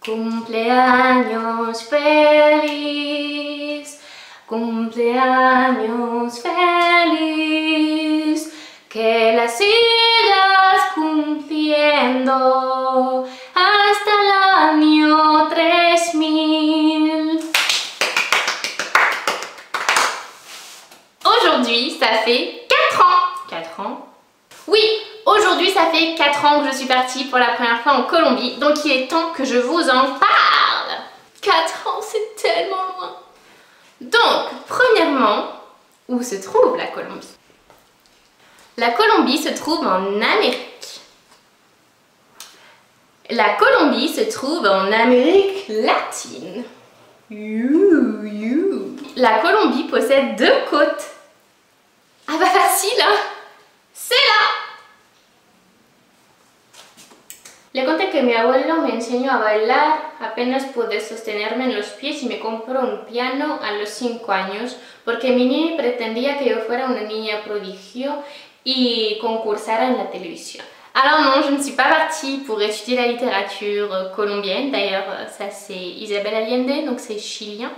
Cumpleaños feliz, cumpleaños feliz, que la sigas cumpliendo hasta el año 3000. Aujourd'hui, ça fait 4 ans. 4 ans? Oui, aujourd'hui, ça fait 4 ans que je suis partie pour la première fois en Colombie, donc il est temps que je vous en parle. 4 ans, c'est tellement loin. Donc, premièrement, où se trouve la Colombie? La Colombie se trouve en Amérique. La Colombie se trouve en Amérique latine. La Colombie possède 2 côtes. Ah bah facile, hein? C'est là. Le conté que mi abuelo me enseñó a bailar, apenas pude sostenerme en los pies y me compró un piano a los 5 años porque mi niña pretendía que yo fuera una niña prodigio y concursara en la televisión. Alors non, je ne suis pas partie pour étudier la littérature colombienne, d'ailleurs ça c'est Isabel Allende, donc c'est chilien.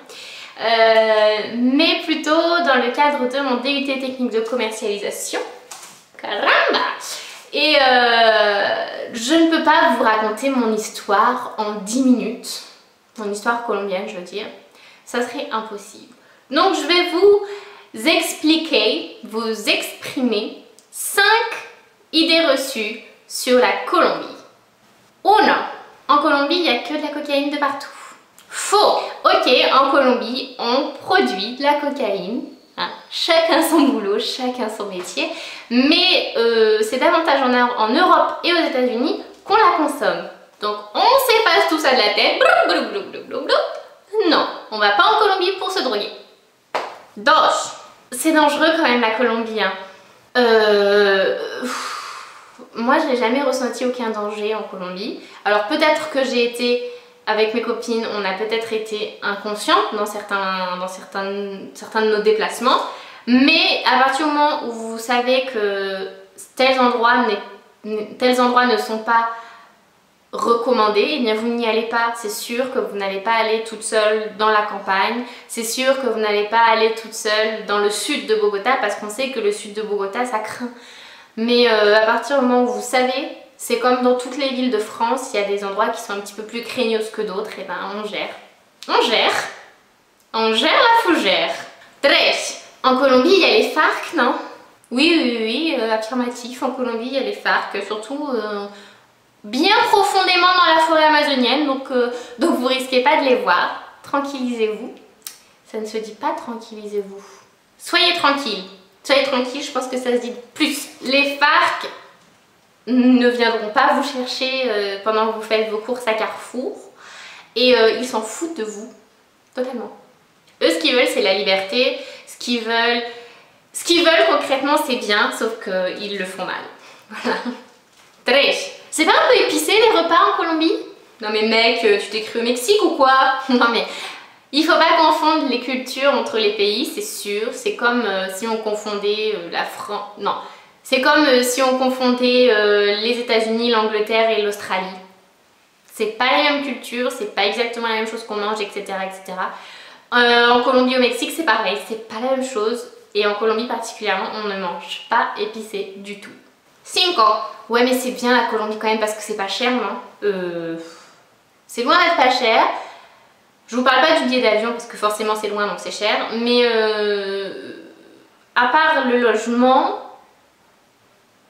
Mais plutôt dans le cadre de mon DUT technique de commercialisation. Caramba! Et je ne peux pas vous raconter mon histoire en 10 minutes, mon histoire colombienne je veux dire, ça serait impossible. Donc je vais vous expliquer, vous exprimer 5 idées reçues sur la Colombie. 1. En Colombie, il n'y a que de la cocaïne de partout. Faux! Ok, en Colombie, on produit de la cocaïne. Hein, chacun son boulot, chacun son métier. Mais c'est davantage en Europe et aux États-Unis qu'on la consomme. Donc on s'efface tout ça de la tête. Non, on va pas en Colombie pour se droguer. 2. C'est dangereux quand même la Colombie. Hein. Moi, je n'ai jamais ressenti aucun danger en Colombie. Alors peut-être que j'ai été... Avec mes copines, on a peut-être été inconscientes dans certains de nos déplacements, mais à partir du moment où vous savez que tels endroits ne sont pas recommandés, eh bien vous n'y allez pas. C'est sûr que vous n'allez pas aller toute seule dans la campagne, c'est sûr que vous n'allez pas aller toute seule dans le sud de Bogota, parce qu'on sait que le sud de Bogota, ça craint. Mais à partir du moment où vous savez... C'est comme dans toutes les villes de France, il y a des endroits qui sont un petit peu plus craignos que d'autres, et ben on gère. On gère. On gère la fougère. 3. En Colombie, il y a les FARC, non? Oui, affirmatif. En Colombie, il y a les FARC, surtout bien profondément dans la forêt amazonienne, donc vous risquez pas de les voir. Tranquillisez-vous. Ça ne se dit pas tranquillisez-vous. Soyez tranquille. Soyez tranquille, je pense que ça se dit plus. Les FARC... ne viendront pas vous chercher pendant que vous faites vos courses à Carrefour et ils s'en foutent de vous totalement. Eux, ce qu'ils veulent, c'est la liberté. Ce qu'ils veulent concrètement, c'est bien, sauf qu'ils le font mal. Voilà. 3. C'est pas un peu épicé les repas en Colombie? Non mais mec, tu t'es cru au Mexique ou quoi? Non mais il faut pas confondre les cultures entre les pays, c'est sûr. C'est comme si on confondait la France... Non. C'est comme si on confondait les États-Unis, l'Angleterre et l'Australie. C'est pas les mêmes cultures, c'est pas exactement la même chose qu'on mange, etc. etc. En Colombie, au Mexique, c'est pareil, c'est pas la même chose. Et en Colombie particulièrement, on ne mange pas épicé du tout. 5. Ouais, mais c'est bien la Colombie quand même parce que c'est pas cher, non? C'est loin d'être pas cher. Je vous parle pas du billet d'avion parce que forcément c'est loin donc c'est cher. Mais à part le logement...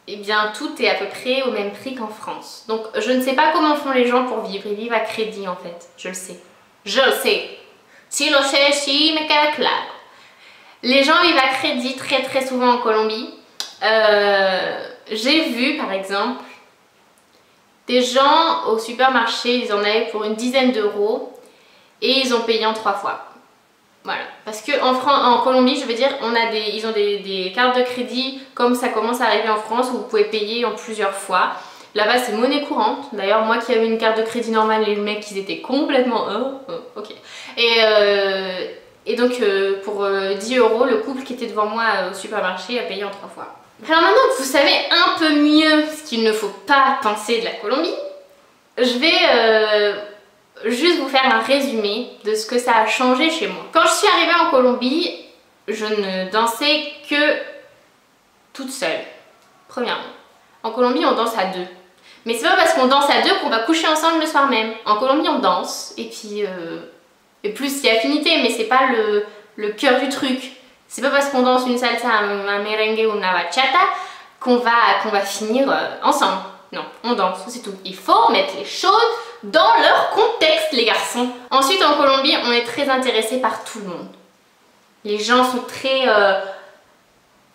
eh bien tout est à peu près au même prix qu'en France. Donc je ne sais pas comment font les gens pour vivre. Ils vivent à crédit en fait, je le sais. Je le sais. Si lo sé, si me queda claro. Les gens vivent à crédit très souvent en Colombie. J'ai vu par exemple des gens au supermarché, ils en avaient pour une dizaine d'euros et ils ont payé en 3 fois. Voilà, parce qu'en Colombie, je veux dire, ils ont des cartes de crédit comme ça commence à arriver en France où vous pouvez payer en plusieurs fois. Là-bas, c'est monnaie courante. D'ailleurs, moi qui avais une carte de crédit normale, les mecs, ils étaient complètement... ok. Et donc, pour 10 euros, le couple qui était devant moi au supermarché a payé en 3 fois. Alors maintenant que vous savez un peu mieux ce qu'il ne faut pas penser de la Colombie, je juste vous faire un résumé de ce que ça a changé chez moi. Quand je suis arrivée en Colombie, je ne dansais que toute seule, premièrement. En Colombie, on danse à deux. Mais c'est pas parce qu'on danse à deux qu'on va coucher ensemble le soir même. En Colombie, on danse, et puis plus il y a affinité, mais c'est pas le cœur du truc. C'est pas parce qu'on danse une salsa, un merengue ou une bachata qu'on va finir ensemble. Non, on danse, c'est tout. Il faut mettre les choses dans leur contexte, les garçons. Ensuite, en Colombie, on est très intéressé par tout le monde. Les gens sont très...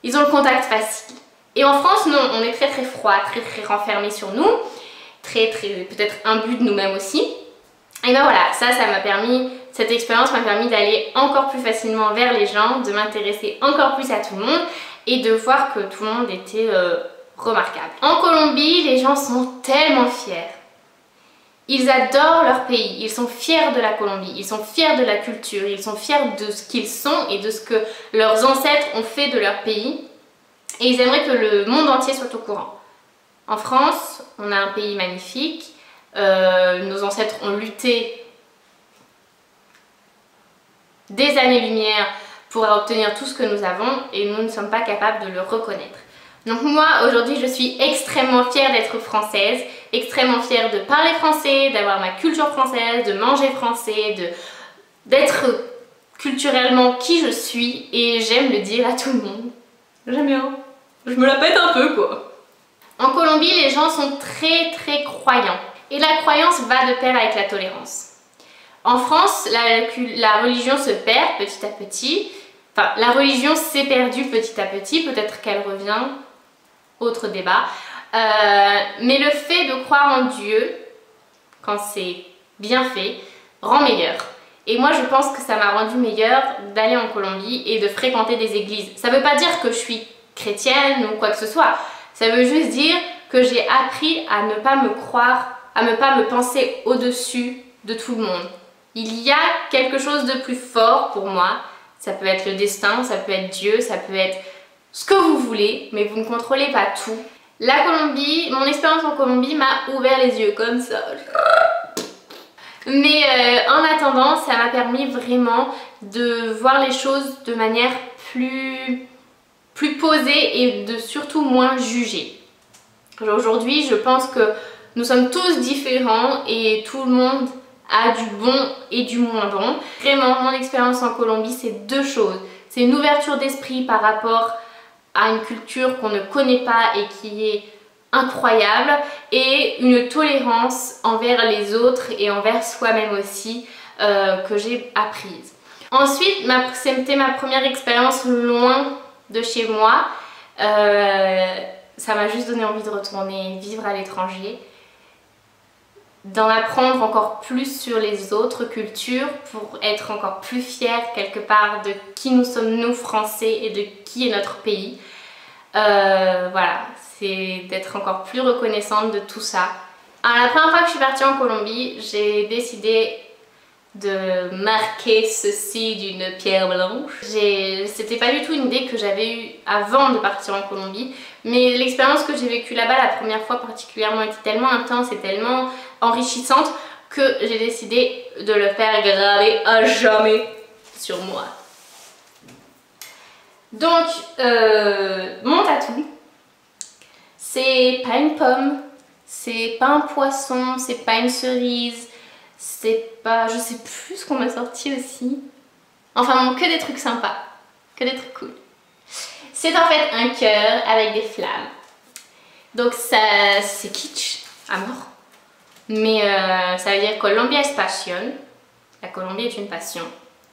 ils ont le contact facile. Et en France, non, on est très froid, très renfermé sur nous. Peut-être imbu de nous-mêmes aussi. Et ben voilà, ça m'a permis... Cette expérience m'a permis d'aller encore plus facilement vers les gens, de m'intéresser encore plus à tout le monde et de voir que tout le monde était remarquable. En Colombie, les gens sont tellement fiers. Ils adorent leur pays, ils sont fiers de la Colombie, ils sont fiers de la culture, ils sont fiers de ce qu'ils sont et de ce que leurs ancêtres ont fait de leur pays. Et ils aimeraient que le monde entier soit au courant. En France, on a un pays magnifique, nos ancêtres ont lutté des années-lumière pour obtenir tout ce que nous avons et nous ne sommes pas capables de le reconnaître. Donc moi, aujourd'hui, je suis extrêmement fière d'être française, extrêmement fière de parler français, d'avoir ma culture française, de manger français, d'être culturellement qui je suis et j'aime le dire à tout le monde. J'aime bien. Je me la pète un peu, quoi. En Colombie, les gens sont très croyants et la croyance va de pair avec la tolérance. En France, la religion se perd petit à petit. Enfin, la religion s'est perdue petit à petit. Peut-être qu'elle revient. Autre débat. Mais le fait de croire en Dieu, quand c'est bien fait, rend meilleur. Et moi, je pense que ça m'a rendu meilleure d'aller en Colombie et de fréquenter des églises. Ça ne veut pas dire que je suis chrétienne ou quoi que ce soit. Ça veut juste dire que j'ai appris à ne pas me croire, à ne pas me penser au-dessus de tout le monde. Il y a quelque chose de plus fort pour moi. Ça peut être le destin, ça peut être Dieu, ça peut être ce que vous voulez, mais vous ne contrôlez pas tout. La Colombie, mon expérience en Colombie m'a ouvert les yeux comme ça. Mais en attendant, ça m'a permis vraiment de voir les choses de manière plus posée et de surtout moins juger. Aujourd'hui, je pense que nous sommes tous différents et tout le monde a du bon et du moins bon. Vraiment, mon expérience en Colombie, c'est deux choses. C'est une ouverture d'esprit par rapport à une culture qu'on ne connaît pas et qui est incroyable et une tolérance envers les autres et envers soi-même aussi que j'ai apprise. Ensuite, c'était ma première expérience loin de chez moi. Ça m'a juste donné envie de retourner vivre à l'étranger, d'en apprendre encore plus sur les autres cultures pour être encore plus fière quelque part de qui nous sommes nous français et de qui est notre pays. Voilà, c'est d'être encore plus reconnaissante de tout ça. Alors, la première fois que je suis partie en Colombie, j'ai décidé de marquer ceci d'une pierre blanche. C'était pas du tout une idée que j'avais eue avant de partir en Colombie, mais l'expérience que j'ai vécue là-bas la première fois particulièrement était tellement intense et tellement enrichissante que j'ai décidé de le faire graver à jamais sur moi. Donc, mon tatou, c'est pas une pomme, c'est pas un poisson, c'est pas une cerise, c'est pas... je sais plus ce qu'on m'a sorti aussi. Enfin bon, que des trucs sympas, que des trucs cool. C'est en fait un cœur avec des flammes. Donc ça, c'est kitsch, à mort. Mais ça veut dire Colombia es pasión. La Colombie est une passion.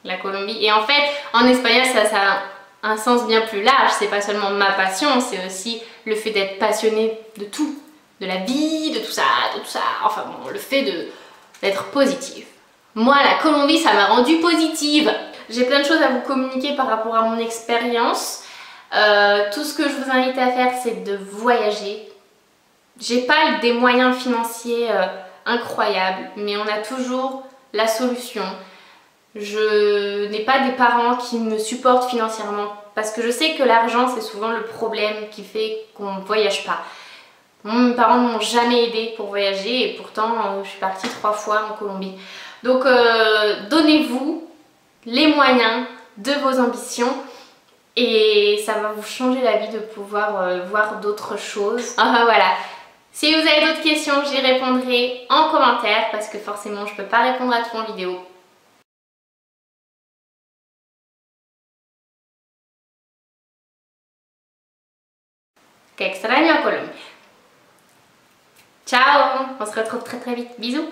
La Colombie... Et en fait, en espagnol, ça a un sens bien plus large. C'est pas seulement ma passion, c'est aussi le fait d'être passionné de tout. De la vie, de tout ça, Enfin bon, le fait d'être positive. Moi, la Colombie, ça m'a rendue positive. J'ai plein de choses à vous communiquer par rapport à mon expérience. Tout ce que je vous invite à faire, c'est de voyager. J'ai pas des moyens financiers incroyables, mais on a toujours la solution. Je n'ai pas des parents qui me supportent financièrement parce que je sais que l'argent, c'est souvent le problème qui fait qu'on ne voyage pas. Mes parents ne m'ont jamais aidée pour voyager et pourtant je suis partie 3 fois en Colombie. Donc donnez-vous les moyens de vos ambitions et ça va vous changer la vie de pouvoir voir d'autres choses. Enfin voilà. Si vous avez d'autres questions, j'y répondrai en commentaire parce que forcément je peux pas répondre à tout en vidéo. Que extraño a Colombia. Ciao, on se retrouve très très vite. Bisous.